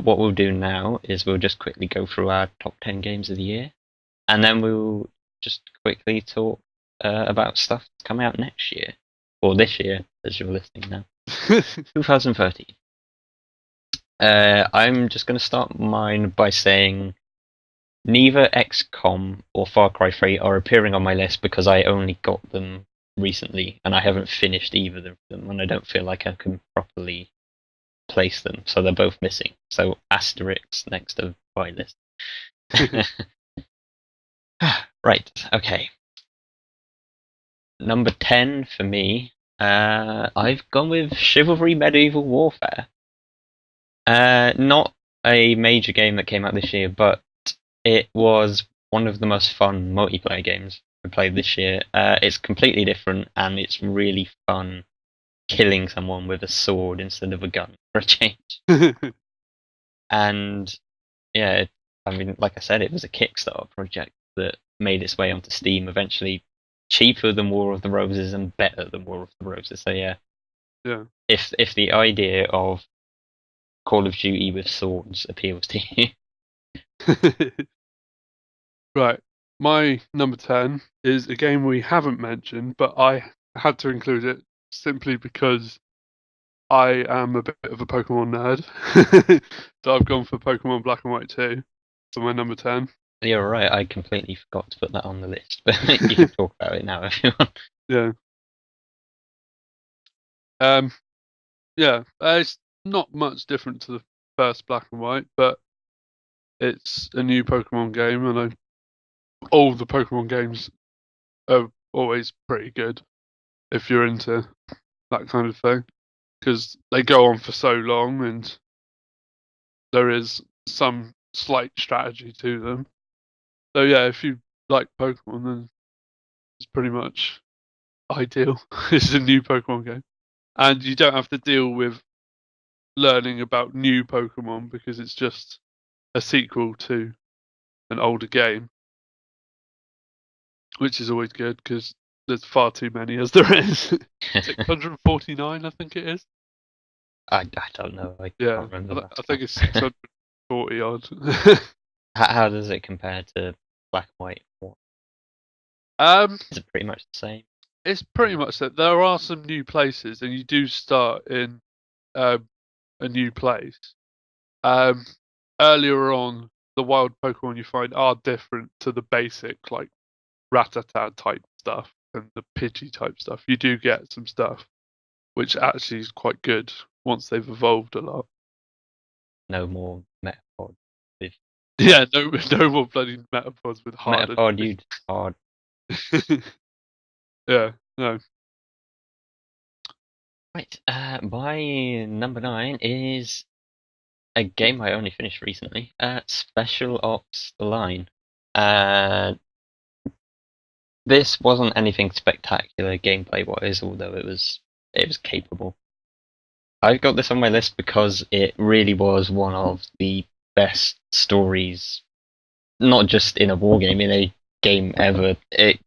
what we'll do now is we'll just quickly go through our top 10 games of the year, and then we'll just quickly talk about stuff that's coming out next year, or this year, as you're listening now. 2013. I'm just going to start mine by saying neither XCOM or Far Cry 3 are appearing on my list because I only got them recently, and I haven't finished either of them, and I don't feel like I can properly place them, so they're both missing. So asterisk next to my list. Right, okay. Number 10 for me, I've gone with Chivalry Medieval Warfare. Not a major game that came out this year, but it was one of the most fun multiplayer games I played this year. It's completely different, and it's really fun killing someone with a sword instead of a gun for a change. And yeah, I mean, like I said, it was a Kickstarter project that made its way onto Steam, eventually cheaper than War of the Roses and better than War of the Roses. So yeah. If the idea of Call of Duty with swords appeals to you. Right. My number 10 is a game we haven't mentioned, but I had to include it simply because I am a bit of a Pokemon nerd. So I've gone for Pokemon Black and White 2 for my number 10. You're right, I completely forgot to put that on the list, but you can talk about it now if you want. Yeah. It's not much different to the first Black and White, but it's a new Pokemon game, and all the Pokemon games are always pretty good if you're into that kind of thing, because they go on for so long and there is some slight strategy to them. So yeah, if you like Pokemon, then it's pretty much ideal. It's a new Pokemon game, and you don't have to deal with learning about new Pokemon because it's just a sequel to an older game, which is always good because there's far too many as there is. 649, I think it is. I don't know. I can't remember. I think it's 640 odd. How does it compare to Black and White? Is it pretty much the same? It's pretty much that. There are some new places, and you do start in a new place. Earlier on, the wild Pokemon you find are different to the basic, like Rattata type stuff and the Pidgey type stuff. You do get some stuff which actually is quite good once they've evolved a lot. No more Metapod. Yeah, no more bloody Metapods with hard. Metapod, you hard. Yeah, no. Right, my number 9 is a game I only finished recently. Spec Ops: The Line. This wasn't anything spectacular gameplay-wise, although it was capable. I've got this on my list because it really was one of the best stories, not just in a war game, in a game ever. It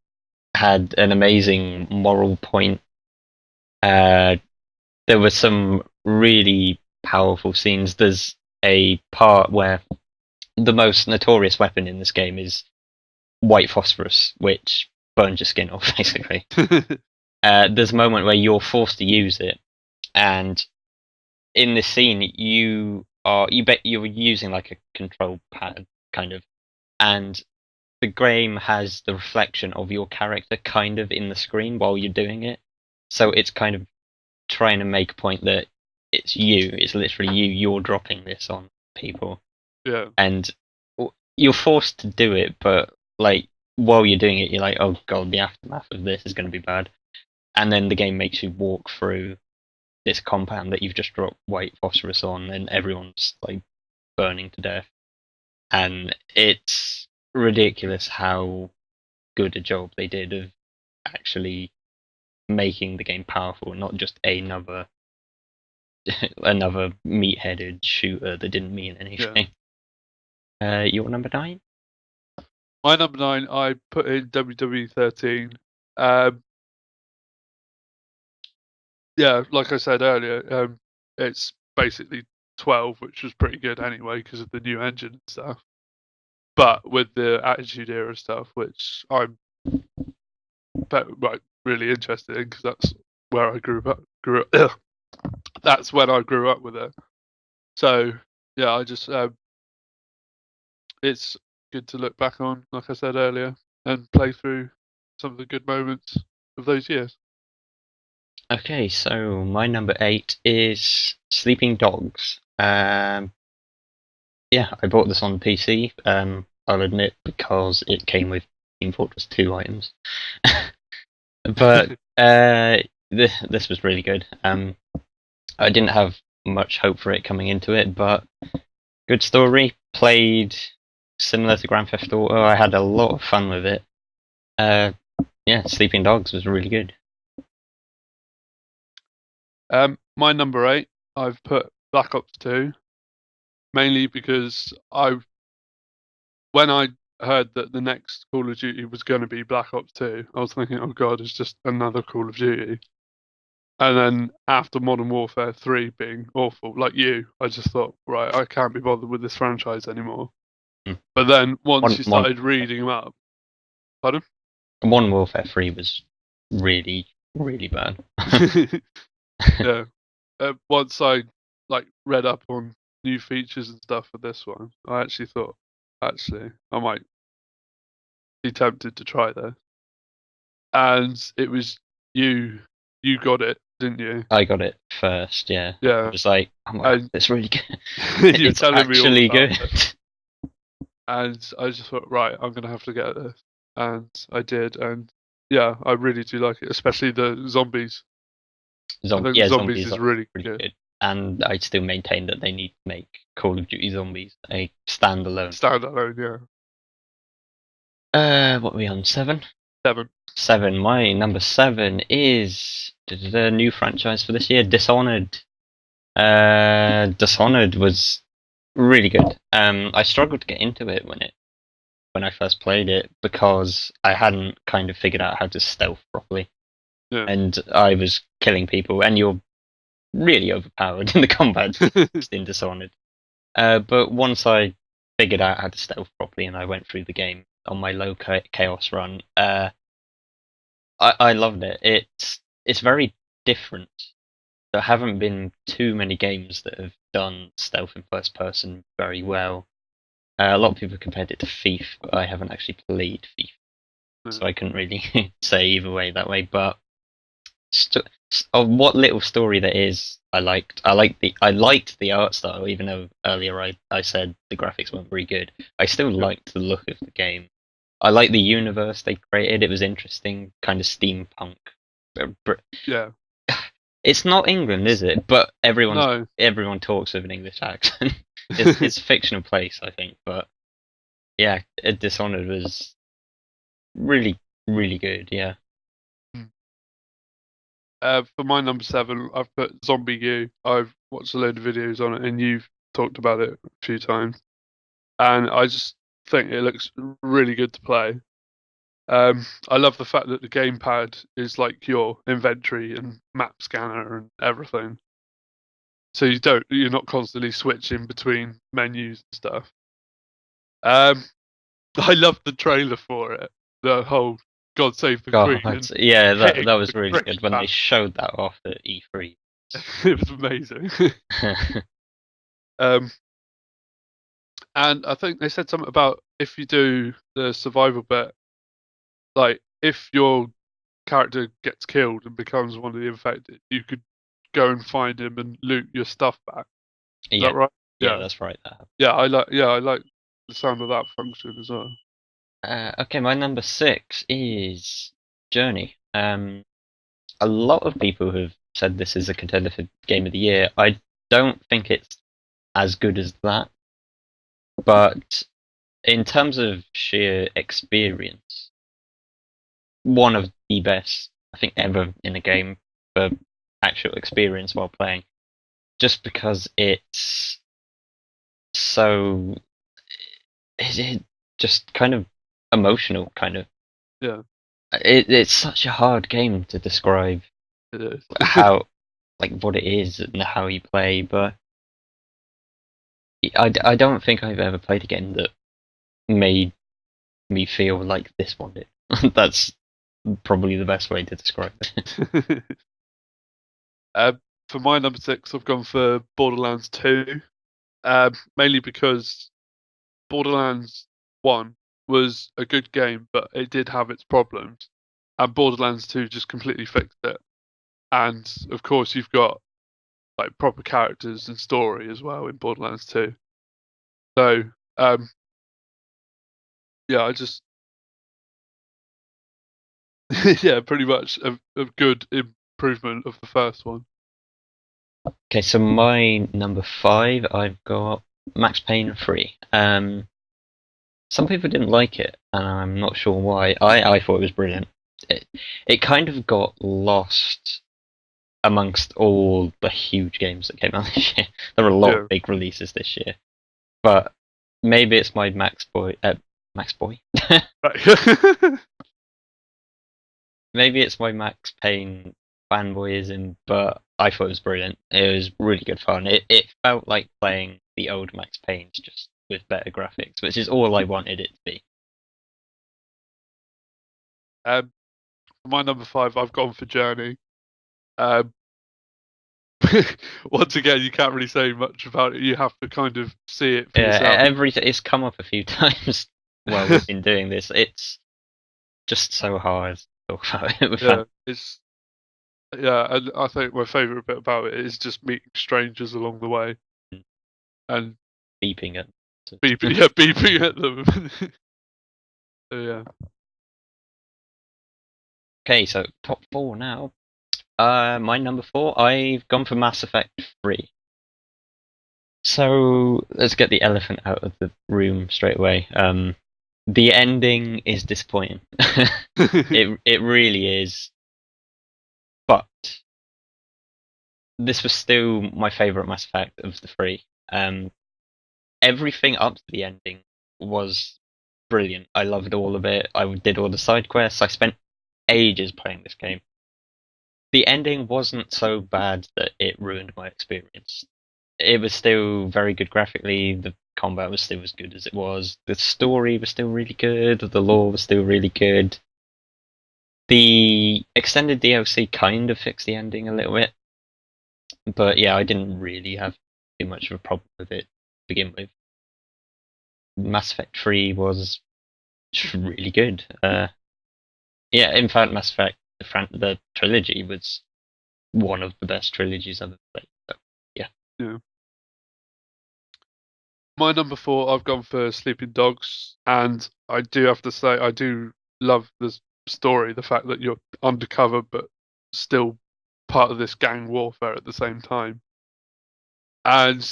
had an amazing moral point. There were some really powerful scenes. There's a part where the most notorious weapon in this game is white phosphorus, which burns your skin off, basically. There's a moment where you're forced to use it, and in this scene, you're using like a control pad, kind of, and the game has the reflection of your character kind of in the screen while you're doing it. So it's kind of trying to make a point that it's you, it's literally you, you're dropping this on people. Yeah. And you're forced to do it, but like while you're doing it, you're like, oh god, the aftermath of this is going to be bad. And then the game makes you walk through this compound that you've just dropped white phosphorus on, and everyone's like burning to death. And it's ridiculous how good a job they did of actually making the game powerful, not just another meat-headed shooter that didn't mean anything. Yeah. Your number 9? My number 9, I put in WWE 13. Yeah, like I said earlier, it's basically 12, which was pretty good anyway because of the new engine and stuff. But with the Attitude Era stuff, which I'm really interested in because that's where I grew up. That's when I grew up with it. So yeah, I just it's good to look back on, like I said earlier, and play through some of the good moments of those years. Okay, so my number 8 is Sleeping Dogs. Yeah, I bought this on PC. I'll admit because it came with Team Fortress 2 items, but this was really good. I didn't have much hope for it coming into it, but good story. Played similar to Grand Theft Auto. I had a lot of fun with it. Yeah, Sleeping Dogs was really good. My number 8, I've put Black Ops 2, mainly because when I heard that the next Call of Duty was going to be Black Ops 2, I was thinking, oh god, it's just another Call of Duty. And then after Modern Warfare 3 being awful, like you, I just thought, right, I can't be bothered with this franchise anymore. Mm. But then once you started reading them up, pardon? Modern Warfare 3 was really, really bad. Yeah. Once I read up on new features and stuff for this one, I actually thought, I might be tempted to try this. And it was you got it, didn't you? I got it first, yeah. Yeah. I was like, oh my God, it's really good. You're It's telling me all actually about good. it. And I just thought, right, I'm gonna have to get this. And I did, and yeah, I really do like it, especially the zombies. I think zombies is really good. And I still maintain that they need to make Call of Duty Zombies a standalone. Standalone, yeah. What are we on? 7? 7. My number 7 is the new franchise for this year, Dishonored. Dishonored was really good. I struggled to get into it when I first played it because I hadn't kind of figured out how to stealth properly. Yeah. And I was killing people, and you're really overpowered in the combat in Dishonored. But once I figured out how to stealth properly and I went through the game on my low chaos run, I loved it. It's very different. There haven't been too many games that have done stealth in first person very well. A lot of people compared it to Thief, but I haven't actually played Thief, so I couldn't really say either way that way. But of what little story there is, I liked. I liked the art style, even though earlier I said the graphics weren't very good. I still liked the look of the game. I liked the universe they created. It was interesting, kind of steampunk. Yeah. It's not England, is it? But everyone talks with an English accent. It's a fictional place, I think. But yeah, Dishonored was really, really good. Yeah. For my number 7, I've put Zombi U. I've watched a load of videos on it, and you've talked about it a few times. And I just think it looks really good to play. I love the fact that the gamepad is like your inventory and map scanner and everything. So you're not constantly switching between menus and stuff. I love the trailer for it. The whole God Save the Queen. Yeah, that was really good when they showed that off at E3. It was amazing. And I think they said something about if you do the survival bit, like if your character gets killed and becomes one of the infected, you could go and find him and loot your stuff back. Is that right? Yeah, that's right. Yeah, I like the sound of that function as well. Okay, my number 6 is Journey. A lot of people have said this is a contender for Game of the Year. I don't think it's as good as that, but in terms of sheer experience, one of the best I think ever in a game for actual experience while playing. Just because it's so, it just kind of emotional, kind of. Yeah. It's such a hard game to describe. It is. How, like, what it is and how you play, but I don't think I've ever played a game that made me feel like this one did. That's probably the best way to describe it. For my number 6, I've gone for Borderlands 2, mainly because Borderlands 1 was a good game, but it did have its problems, and Borderlands 2 just completely fixed it. And of course, you've got like proper characters and story as well in Borderlands 2. So, yeah, I just yeah, pretty much a good improvement of the first one. Okay, so my number 5, I've got Max Payne 3. Some people didn't like it, and I'm not sure why. I thought it was brilliant. It kind of got lost amongst all the huge games that came out this year. There were a lot of big releases this year, but maybe it's my Max maybe it's my Max Payne fanboyism, but I thought it was brilliant. It was really good fun. It felt like playing the old Max Paynes, just with better graphics, which is all I wanted it to be. For my number 5, I've gone for Journey. Once again, you can't really say much about it. You have to kind of see it for yourself. It's come up a few times while we've been doing this. It's just so hard to talk about it. And I think my favourite bit about it is just meeting strangers along the way, and beeping at beeping at them. So, yeah. Okay, so top 4 now. My number 4, I've gone for Mass Effect 3. So let's get the elephant out of the room straight away. The ending is disappointing. It really is. But this was still my favourite Mass Effect of the 3. Everything up to the ending was brilliant. I loved all of it. I did all the side quests. I spent ages playing this game. The ending wasn't so bad that it ruined my experience. It was still very good graphically. The combat was still as good as it was. The story was still really good. The lore was still really good. The extended DLC kind of fixed the ending a little bit. But yeah, I didn't really have too much of a problem with it to begin with. Mass Effect 3 was really good. Yeah, in fact, Mass Effect, the trilogy was one of the best trilogies I've ever played. So, yeah. My number 4, I've gone for Sleeping Dogs, and I do have to say I do love the story, the fact that you're undercover but still part of this gang warfare at the same time. And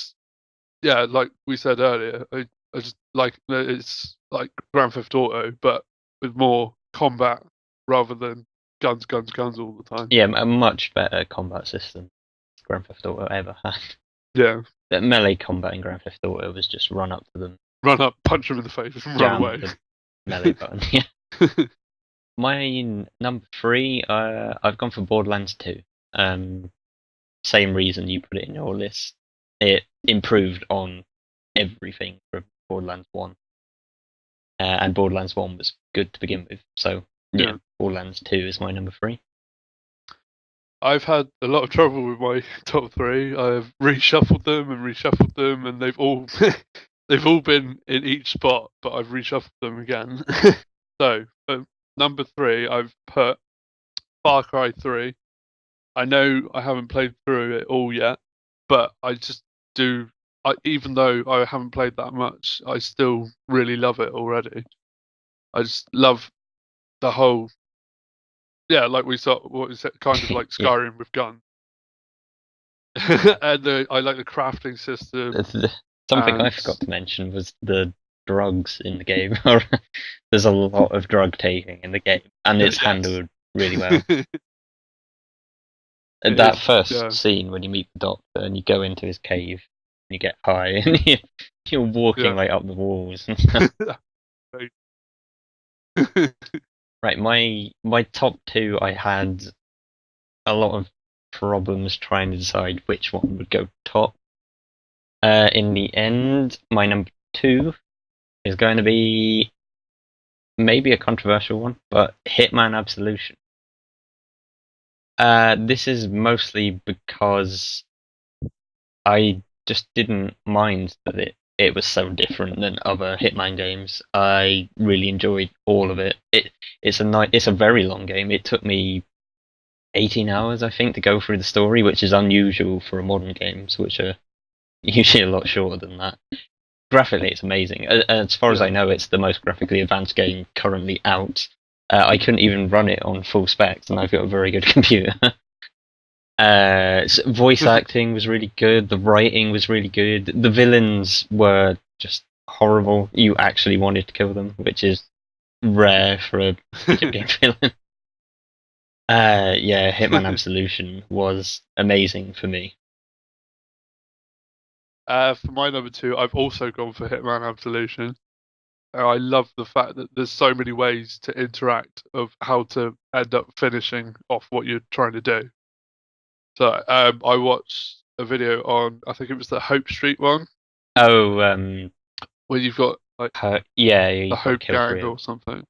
yeah, like we said earlier, I just like it's like Grand Theft Auto, but with more combat rather than guns all the time. Yeah, a much better combat system Grand Theft Auto ever had. Yeah. The melee combat in Grand Theft Auto was just run up to them, run up, punch them in the face, and run away. The melee button. Yeah. My number 3, I've gone for Borderlands 2. Same reason you put it in your list. It improved on everything from Borderlands 1. And Borderlands 1 was good to begin with. So, yeah, Borderlands 2 is my number 3. I've had a lot of trouble with my top 3. I've reshuffled them, and they've all they've all been in each spot, but I've reshuffled them again. So, number 3, I've put Far Cry 3. I know I haven't played through it all yet, but I just do. Even though I haven't played that much, I still really love it already. I just love the whole. Yeah, like we saw, what is it? Kind of like Skyrim with guns. And I like the crafting system. Something I forgot to mention was the drugs in the game. There's a lot of drug taking in the game, and it's handled really well. That first scene when you meet the Doctor and you go into his cave and you get high and you're walking like up the walls and stuff. Right, my top 2, I had a lot of problems trying to decide which one would go top. In the end, my number 2 is going to be maybe a controversial one, but Hitman Absolution. This is mostly because I just didn't mind that it was so different than other Hitman games. I really enjoyed all of it. It's a very long game. It took me 18 hours, I think, to go through the story, which is unusual for modern games, which are usually a lot shorter than that. Graphically, it's amazing. As far as I know, it's the most graphically advanced game currently out. I couldn't even run it on full specs, and I've got a very good computer. Voice acting was really good. The writing was really good. The villains were just horrible. You actually wanted to kill them, which is rare for a video game villain. Yeah, Hitman Absolution was amazing for me. For my number 2, I've also gone for Hitman Absolution. I love the fact that there's so many ways to interact of how to end up finishing off what you're trying to do. So I watched a video on, I think it was the Hope Street one. Oh, where you've got like the Hope Gang or something.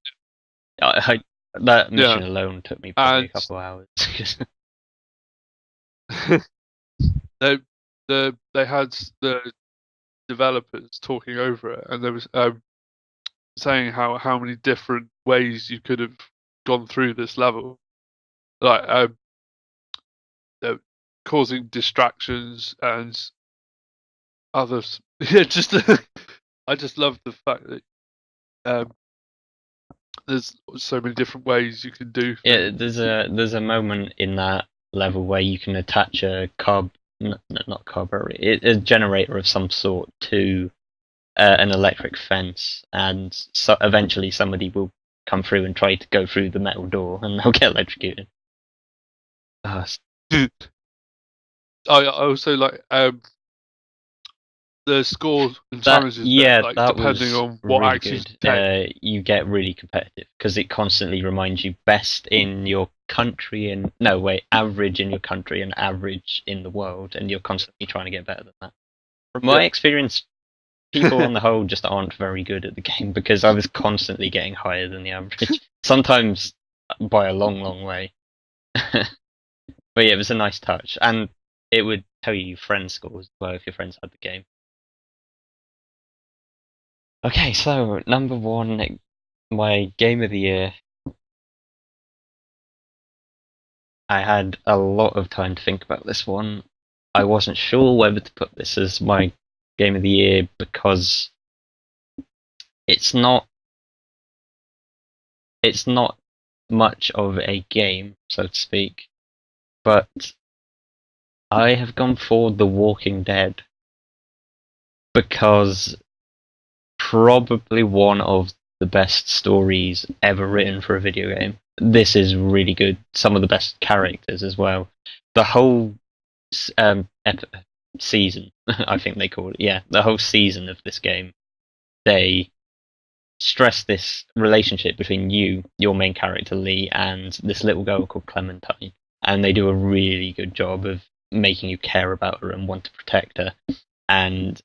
That mission alone took me probably a couple hours. They had the developers talking over it, and there was saying how many different ways you could have gone through this level, like causing distractions and others. Yeah, I just love the fact that there's so many different ways you can do things. Yeah, there's a moment in that level where you can attach a a generator of some sort to an electric fence, and so eventually somebody will come through and try to go through the metal door, and they'll get electrocuted. I also like the scores and challenges. Depending on what really actions good. You get really competitive because it constantly reminds you best in your country and average in your country and average in the world, and you're constantly trying to get better than that. From my experience, people on the whole just aren't very good at the game because I was constantly getting higher than the average, sometimes by a long, long way. But yeah, it was a nice touch, and it would tell you friend scores as well if your friends had the game. Okay, so number 1, my game of the year. I had a lot of time to think about this one. I wasn't sure whether to put this as my game of the year because it's not much of a game, so to speak, but I have gone for The Walking Dead because probably one of the best stories ever written for a video game. This is really good. Some of the best characters as well. The whole season, I think they call it. Yeah, the whole season of this game, they stress this relationship between your main character Lee, and this little girl called Clementine, and they do a really good job of making you care about her and want to protect her. And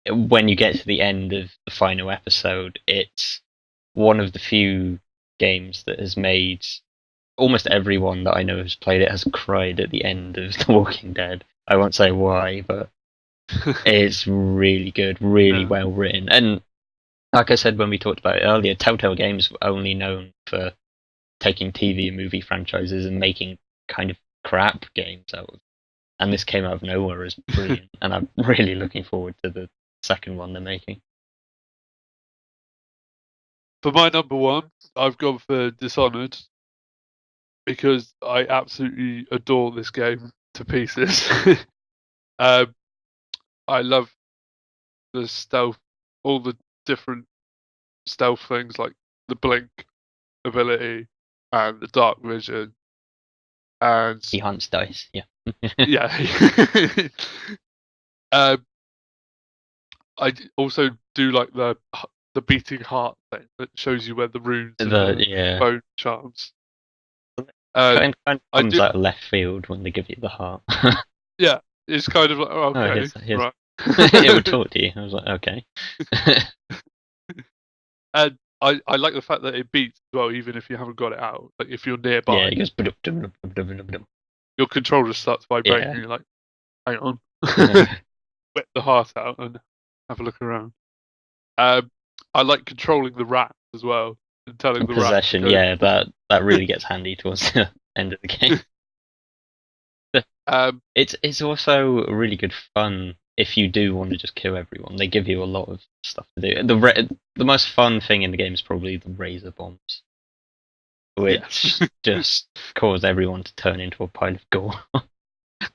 when you get to the end of the final episode, it's one of the few games that has made almost everyone that I know who's played it has cried at the end of The Walking Dead. I won't say why, but it's really good, really well written. And like I said when we talked about it earlier, Telltale Games were only known for taking TV and movie franchises and making kind of crap games out of. And this came out of nowhere as brilliant, and I'm really looking forward to the second one they're making. For my number 1, I've gone for Dishonoured because I absolutely adore this game to pieces. I love the stealth, all the different stealth things like the blink ability and the dark vision, and He hunts dice, yeah. yeah. I also do like the beating heart thing that shows you where the runes and the bone charms. Kind of comes out of left field when they give you the heart. Yeah, it's kind of like, okay, right. It would talk to you. I was like, okay. And I like the fact that it beeps as well, even if you haven't got it out. Like if you're Yeah, nearby, it goes. "Ba-dum-dum-dum-dum-dum-dum-dum." your controller starts vibrating, Yeah. and you're like, hang on. Whip the heart out and have a look around. Um, I like controlling the rat as well and telling And the rat to possession, go. yeah, that really gets handy towards the end of the game. Um, It's also really good fun if you do want to just kill everyone. They give you a lot of stuff to do. The most fun thing in the game is probably the razor bombs, which yes. just cause everyone to turn into a pile of gore.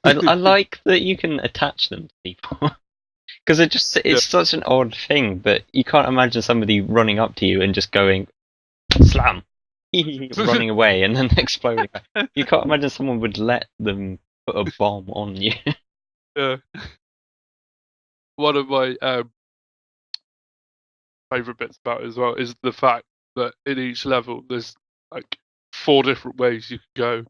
I like that you can attach them to people. Because it's Yeah. such an odd thing that you can't imagine somebody running up to you and just going slam, running away and then exploding. You can't imagine someone would let them put a bomb on you. Yeah. One of my favorite bits about it as well is the fact that in each level there's like 4 different ways you can go.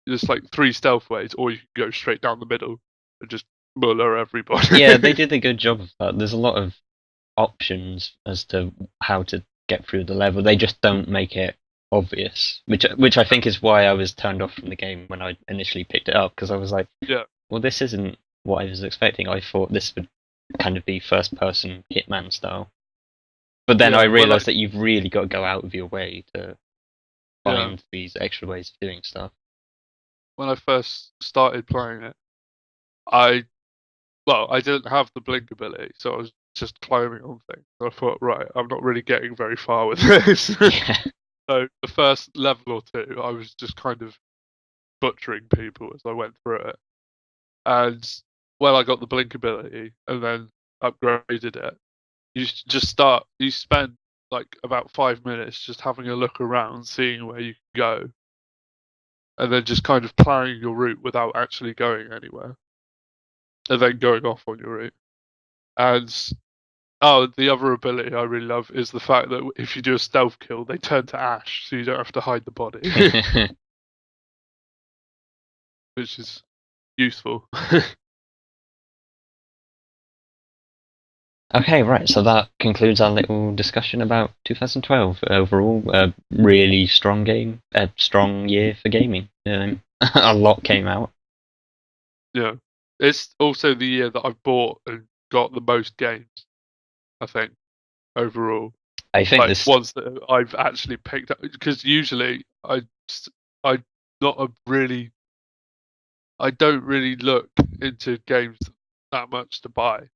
There's like 3 stealth ways, or you can go straight down the middle and just muller everybody. Yeah, they did a good job of that. There's a lot of options as to how to get through the level. They just don't make it obvious, which I think is why I was turned off from the game when I initially picked it up, because I was like, Yeah. well, this isn't what I was expecting. I thought this would kind of be first-person Hitman style. But then Yeah, I well, realised that you've really got to go out of your way to Yeah. find these extra ways of doing stuff. When I first started playing it, I didn't have the blink ability, so I was just climbing on things. I thought, right, I'm not really getting very far with this. Yeah. So the first level or two, I was just kind of butchering people as I went through it. And when I got the blink ability and then upgraded it, you spend like about 5 minutes just having a look around, seeing where you can go, and then just kind of planning your route without actually going anywhere, and then going off on your route. And the other ability I really love is the fact that if you do a stealth kill, they turn to ash, so you don't have to hide the body, which is useful. Okay, right. So that concludes our little discussion about 2012 overall. A really strong game, a strong year for gaming. A lot came out. Yeah, it's also the year that I've bought and got the most games, I think, overall. I think Like this. ones that I've actually picked up, because usually I not a really I don't really look into games that much to buy.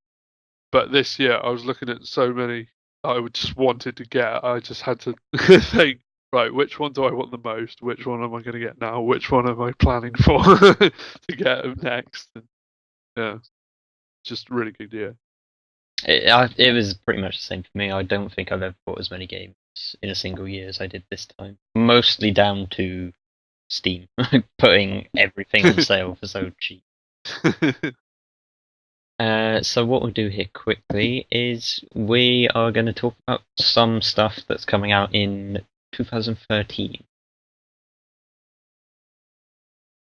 But this year I was looking at so many I would just wanted to get. I just had to think, right, which one do I want the most? Which one am I going to get now? Which one am I planning for to get next? And, yeah, just a really good year. It was pretty much the same for me. I don't think I've ever bought as many games in a single year as I did this time. Mostly down to Steam putting everything on sale for so cheap. So what we'll do here quickly is we are going to talk about some stuff that's coming out in 2013.